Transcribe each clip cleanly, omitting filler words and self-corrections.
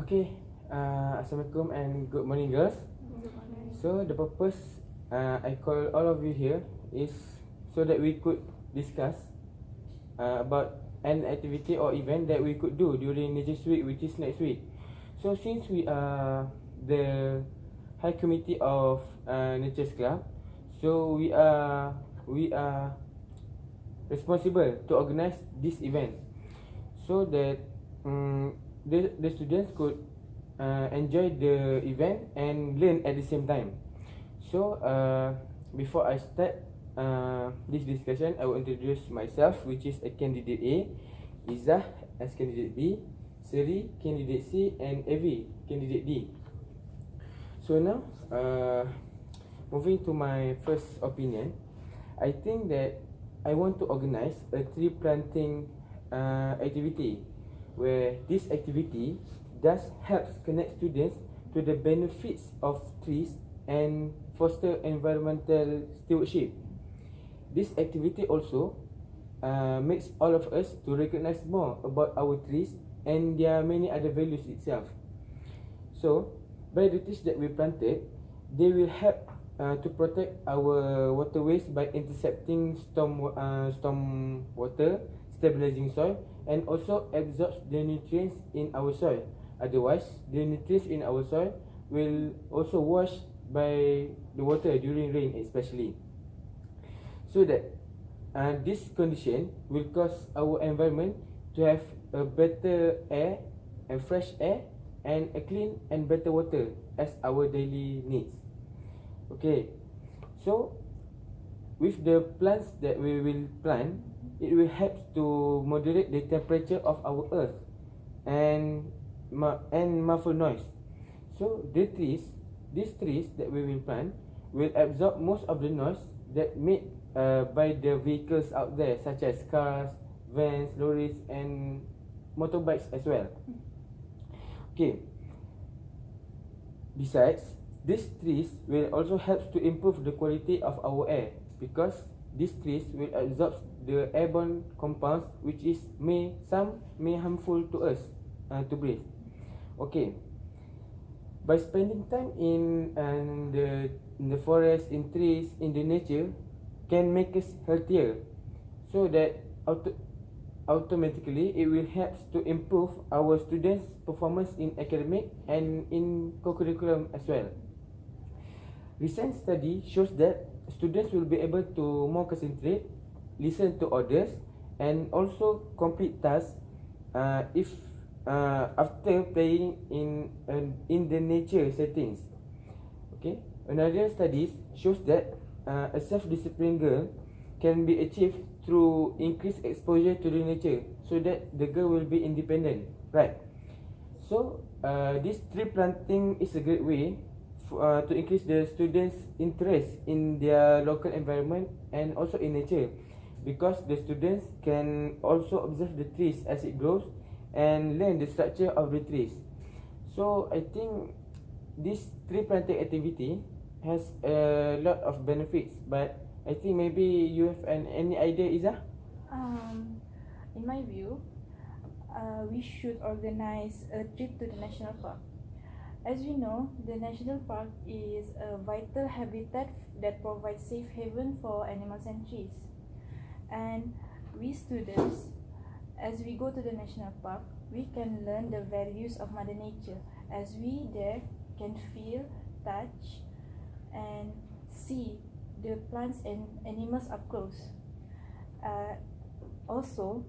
Okay, Assalamualaikum and good morning, girls. Good morning. So the purpose I call all of you here is so that we could discuss about an activity or event that we could do during Nature's Week, which is next week. So since we are the High Committee of Nature's Club, so we are responsible to organize this event so that the students could enjoy the event and learn at the same time. So before I start this discussion, I will introduce myself, which is a candidate A, Izzah as candidate B, Seri candidate C, and Evie candidate D. So now, moving to my first opinion, I think that I want to organize a tree planting activity where this activity does helps connect students to the benefits of trees and foster environmental stewardship. This activity also makes all of us to recognize more about our trees and their many other values itself. So, by the trees that we planted, they will help to protect our waterways by intercepting storm water, stabilizing soil, and also absorbs the nutrients in our soil. Otherwise, the nutrients in our soil will also wash by the water during rain, especially. So that this condition will cause our environment to have a better air and fresh air and a clean and better water as our daily needs. Okay, so with the plants that we will plant, it will help to moderate the temperature of our earth and muffle noise. So these trees that we will plant will absorb most of the noise that made by the vehicles out there, such as cars, vans, lorries, and motorbikes as well. Okay. Besides, these trees will also help to improve the quality of our air because these trees will absorb the airborne compounds which is some may harmful to us to breathe. Okay. By spending time in the forest, in trees, in the nature, can make us healthier, so that automatically it will help to improve our students' performance in academic and in co-curriculum as well. Recent study shows that students will be able to more concentrate, listen to orders, and also complete tasks if after playing in the nature settings. Okay, another studies shows that a self-disciplined girl can be achieved through increased exposure to the nature, so that the girl will be independent, right? So this tree planting is a great way to increase the students' interest in their local environment and also in nature, because the students can also observe the trees as it grows and learn the structure of the trees. So I think this tree planting activity has a lot of benefits, but I think maybe you have any idea, Izzah? In my view, we should organize a trip to the national park. As we know, the national park is a vital habitat that provides safe haven for animals and trees. And we students, as we go to the national park, we can learn the values of Mother Nature, as we there can feel, touch, and see the plants and animals up close. Also,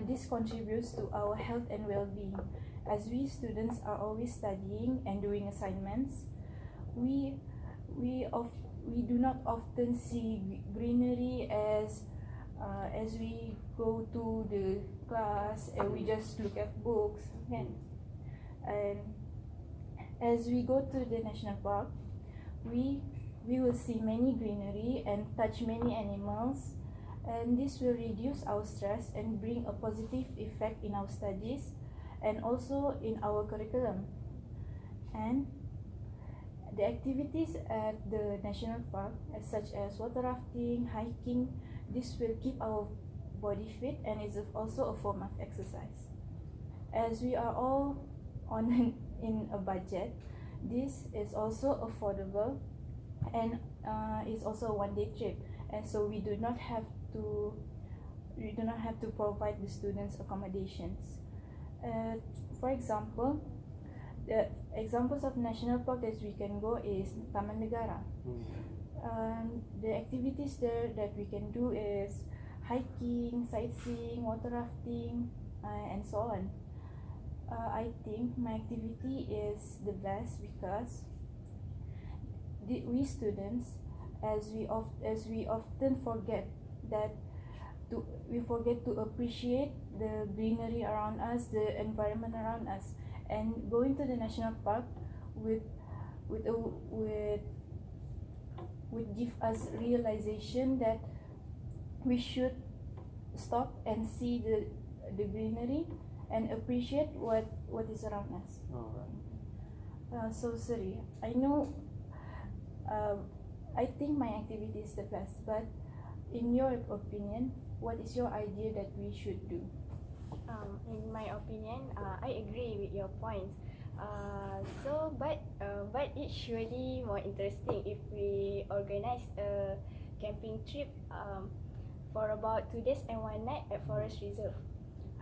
this contributes to our health and well-being. As we students are always studying and doing assignments, we do not often see greenery as we go to the class and we just look at books, okay? And as we go to the national park, we will see many greenery and touch many animals, and this will reduce our stress and bring a positive effect in our studies and also in our curriculum. And the activities at the national park, such as water rafting, hiking, this will keep our body fit and is also a form of exercise. As we are all on in a budget. This is also affordable and it's also a one-day trip, and so we do not have to provide the students accommodations. Uh, for example, the examples of national park that we can go is Taman Negara. The activities there that we can do is hiking, sightseeing, water rafting, and so on. I think my activity is the best because we students, as we often forget that we forget to appreciate the greenery around us, the environment around us, and going to the national park with with a, with would give us realization that we should stop and see the greenery and appreciate what is around us. Alright. So sorry, I know. I think my activity is the best, but in your opinion, what is your idea that we should do? In my opinion, I agree with your points. But it's surely more interesting if we organize a camping trip for about 2 days and 1 night at Forest Reserve.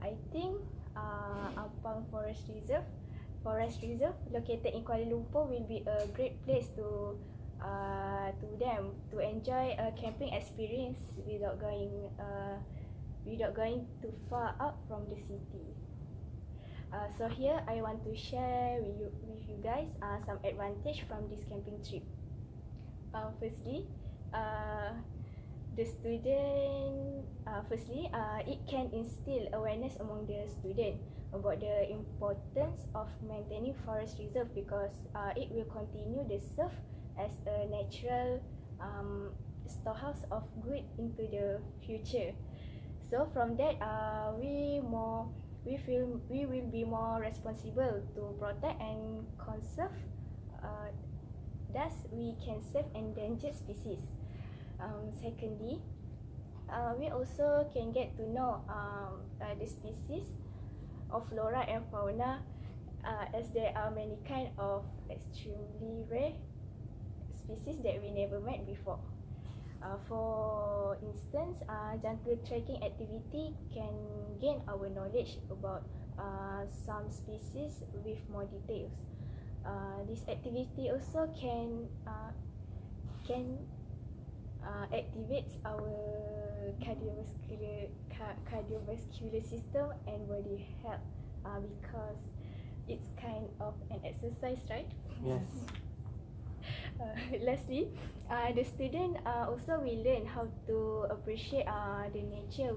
I think Ampang Forest Reserve located in Kuala Lumpur will be a great place to them to enjoy a camping experience without going too far out from the city. So here I want to share with you guys some advantage from this camping trip. Firstly, the student it can instill awareness among the student about the importance of maintaining forest reserve because it will continue to serve as a natural storehouse of good into the future. So from that, we will be more responsible to protect and conserve. Thus, we can save endangered species. Secondly, we also can get to know the species of flora and fauna, as there are many kind of extremely rare species that we never met before. For instance, jungle trekking activity can gain our knowledge about some species with more details. This activity also can activates our cardiovascular system and body health because it's kind of an exercise, right? Yes. Lastly, the student also will learn how to appreciate the nature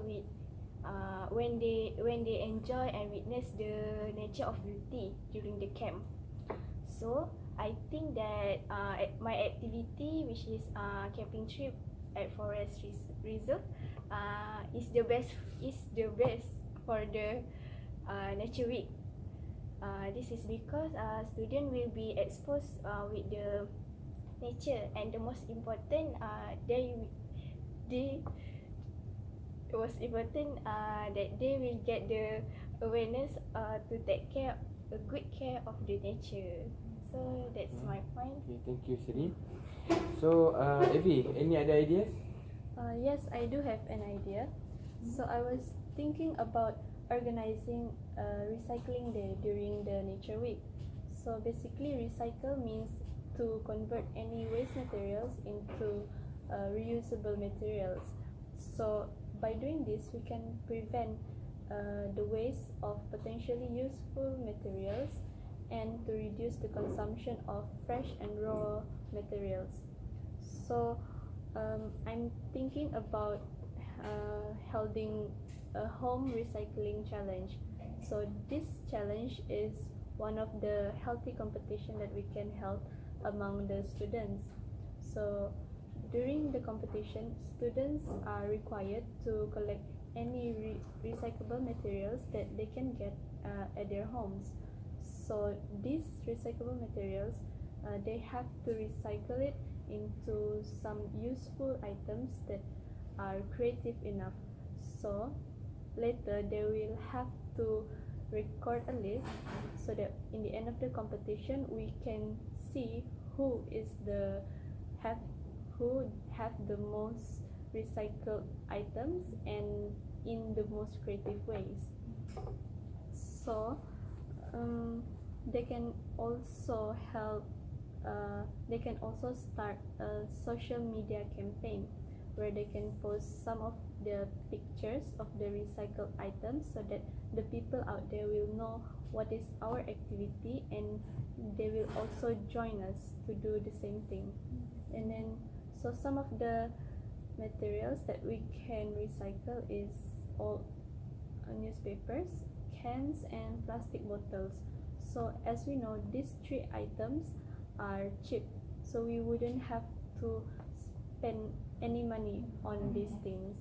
when they enjoy and witness the nature of beauty during the camp. So I think that my activity, which is camping trip at Forest Reserve, is the best for the Nature Week. This is because student will be exposed with the nature, and the most important that they will get the awareness to take a good care of the nature. So that's my point. Okay, thank you, Sri. So, Evie, any other ideas? Yes, I do have an idea. So I was thinking about organizing a recycling day during the Nature Week. So basically, recycle means to convert any waste materials into reusable materials. So by doing this, we can prevent the waste of potentially useful materials and to reduce the consumption of fresh and raw materials. So I'm thinking about holding a home recycling challenge. So this challenge is one of the healthy competition that we can hold among the students. So during the competition, students are required to collect any recyclable materials that they can get at their homes. So these recyclable materials, they have to recycle it into some useful items that are creative enough. So later they will have to record a list so that in the end of the competition we can see who is the have who have the most recycled items and in the most creative ways. So they can also help. They can also start a social media campaign where they can post some of the pictures of the recycled items so that the people out there will know what is our activity and they will also join us to do the same thing. And then so some of the materials that we can recycle is all newspapers, cans and plastic bottles. So as we know, these three items are cheap, so we wouldn't have to spend any money on these things.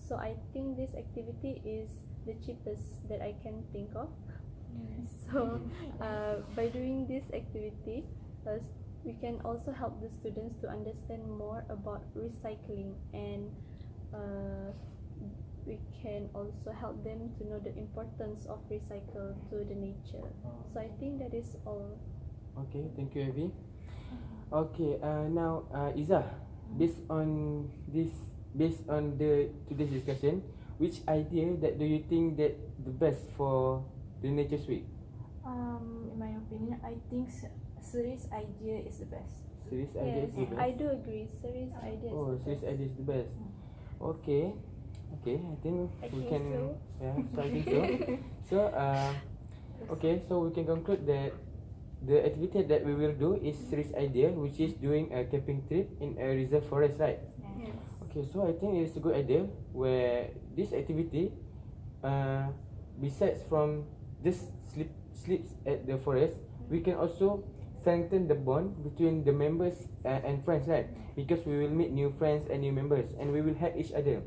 So I think this activity is the cheapest that I can think of. So by doing this activity, we can also help the students to understand more about recycling, and we can also help them to know the importance of recycle to the nature. So I think that is all. Okay, thank you, Evie. Okay, now Izzah, based on the today's discussion, which idea that do you think that the best for the Nature's Week? In my opinion, I think Suri's idea is the best. Series idea is Yes, the best. I do agree. Series idea is Oh, the series best. idea is the best. Okay, I think I we think can. so. Yeah, so I think so. So okay, so we can conclude that the activity that we will do is series idea, which is doing a camping trip in a reserve forest, right? Yes. Okay, so I think it's a good idea where this activity, besides from just sleeps at the forest, we can also strengthen the bond between the members and friends, right? Because we will meet new friends and new members, and we will help each other.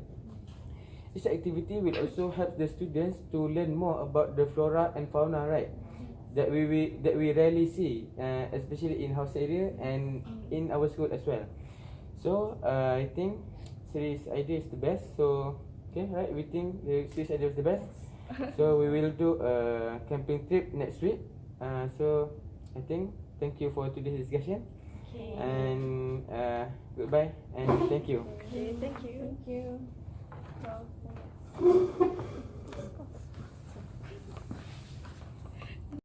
This activity will also help the students to learn more about the flora and fauna, right? That we rarely see, especially in house area and in our school as well. So I think series idea is the best. So okay, right? We think the series idea is the best. So we will do a camping trip next week. So I think thank you for today's discussion, Okay. and goodbye and thank you. Okay, thank you. Thank you. Well, yes.